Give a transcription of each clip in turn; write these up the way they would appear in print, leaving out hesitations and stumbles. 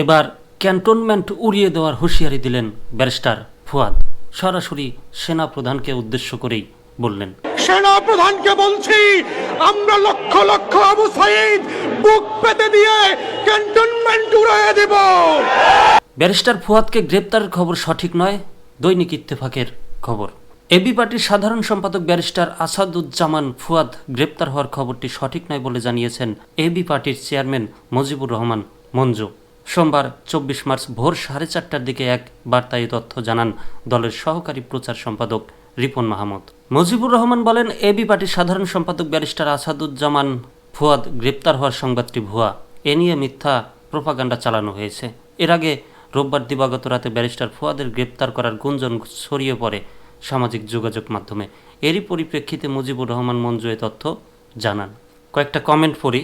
এবার ক্যান্টনমেন্ট উড়িয়ে দেওয়ার হুঁশিয়ারি দিলেন ব্যারিস্টার ফুয়াদ। সরাসরি সেনা প্রধানকে উদ্দেশ্য করেই বললেন, সেনা প্রধানকে বলছি, আমরা লক্ষ লক্ষ আবু সাঈদ বুক পেতে দিয়ে ক্যান্টনমেন্ট উড়িয়ে দেব। ব্যারিস্টার ফুয়াদকে গ্রেপ্তারের খবর সঠিক নয়, দৈনিক ইত্তেফাকের খবর। এবি পার্টির সাধারণ সম্পাদক ব্যারিস্টার আসাদুজ্জামান ফুয়াদ গ্রেপ্তার হওয়ার খবরটি সঠিক নয় বলে জানিয়েছেন এবি পার্টির চেয়ারম্যান মুজিবুর রহমান মঞ্জু। সোমবার 24 মার্চ ভোর 4:30টার দিকে এক বার্তায় তথ্য জানান দলের সহকারী প্রচার সম্পাদক রিপন মাহমুদ। মুজিবুর রহমান বলেন, এবি পার্টির সাধারণ সম্পাদক ব্যারিস্টার আসাদুজ্জামান ফুয়াদ গ্রেপ্তার হওয়ার সংবাদটি ভুয়া। এ নিয়ে মিথ্যা প্রোপাগান্ডা চালানো হয়েছে। এর আগে রোববার দিবাগত রাতে ব্যারিস্টার ফুয়াদের গ্রেপ্তার করার গুঞ্জন ছড়িয়ে পড়ে সামাজিক যোগাযোগ মাধ্যমে। এরই পরিপ্রেক্ষিতে মুজিবুর রহমান মঞ্জু এ তথ্য জানান। কয়েকটা কমেন্ট পড়ি।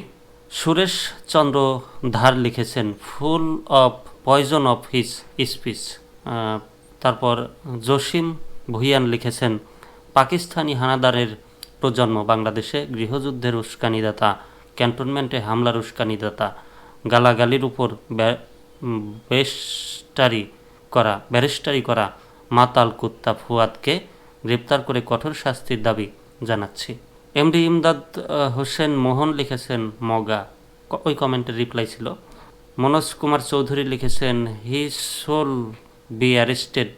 সুরেশ চন্দ্র ধার লিখেছেন, full of poison of his speech. তারপর জসিম ভুইয়ান লিখেছেন, পাকিস্তানি হানাদারের প্রজন্ম বাংলাদেশে গৃহযুদ্ধের উস্কানিদাতা, ক্যান্টনমেন্টে হামলার উস্কানিদাতা, গালাগালির উপর ব্যারিস্টারি করা মাতাল কুত্তা ফুয়াদকে গ্রেপ্তার করে কঠোর শাস্তির দাবি জানাচ্ছি। এমডি ইমদাদ হোসেন মোহন লিখেছেন মগা, ওই কমেন্টের রিপ্লাই ছিল। মনোজ কুমার চৌধুরী লিখেছেন, হি শোল বি অ্যারেস্টেড।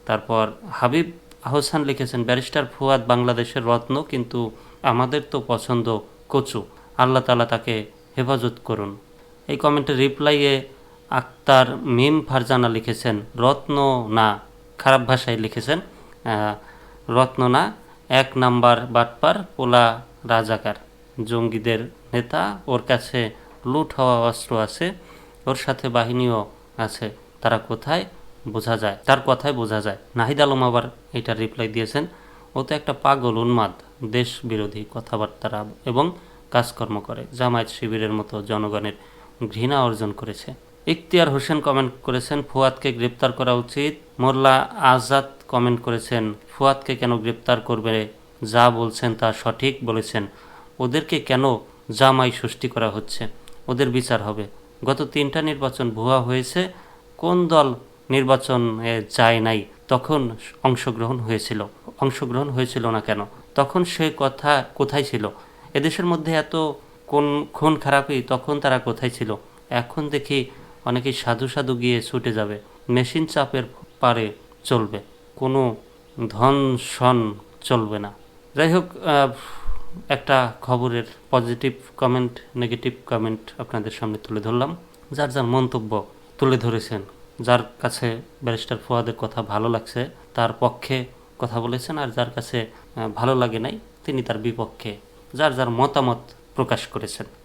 তারপর হাবিব আহসান লিখেছেন, ব্যারিস্টার ফুয়াদ বাংলাদেশের রত্ন, কিন্তু আমাদের তো পছন্দ কচু, আল্লাহ তাআলা তাকে হেফাজত করুন। এই কমেন্টের রিপ্লাইয়ে আক্তার মিম ফারজানা লিখেছেন, রত্ন না, খারাপ ভাষায় লিখেছেন, রত্ন না, 1 নাম্বার বাটপার, পোলা রাজাকার, জঙ্গিদের নেতা, ওর কাছে লুট হওয়া অস্ত্র আছে, ওর সাথে বাহিনীও আছে, তারা কোথায় বোঝা যায়, তার কথায় বোঝা যায়। নাহিদ আলম আবার এটার রিপ্লাই দিয়েছেন, ও তো একটা পাগল, উন্মাদ, দেশ বিরোধী কথাবার্তা এবং কাজকর্ম করে, জামায়াত শিবিরের মতো জনগণের ঘৃণা অর্জন করেছে। ইখতিয়ার হোসেন কমেন্ট করেছেন, ফুয়াদকে গ্রেপ্তার করা উচিত। মোল্লা আজাদ কমেন্ট করেছেন, ফুয়াদকে কেন গ্রেপ্তার করবে, যা বলছেন তা সঠিক বলেছেন, ওদেরকে কেন জামাই ষষ্ঠী করা হচ্ছে, ওদের বিচার হবে। গত 3টা নির্বাচন ভুয়া হয়েছে, কোন দল নির্বাচনে যায় নাই তখন অংশগ্রহণ হয়েছিল না কেন, তখন সে কথা কোথায় ছিল? এদেশের মধ্যে এত কোন খুন খারাপি, তখন তারা কোথায় ছিল? এখন দেখি অনেকেই সাধু সাধু গিয়ে ছুটে যাবে, মেশিন চাপের পারে চলবে, কোনো ধন চলবে না। যাই হোক, একটা খবরের পজিটিভ কমেন্ট, নেগেটিভ কমেন্ট আপনাদের সামনে তুলে ধরলাম। যার যার মন্তব্য তুলে ধরেছেন, যার কাছে ব্যারিস্টার ফুয়াদের কথা ভালো লাগছে তার পক্ষে কথা বলেছেন, আর যার কাছে ভালো লাগে নাই তিনি তার বিপক্ষে যার যার মতামত প্রকাশ করেছেন।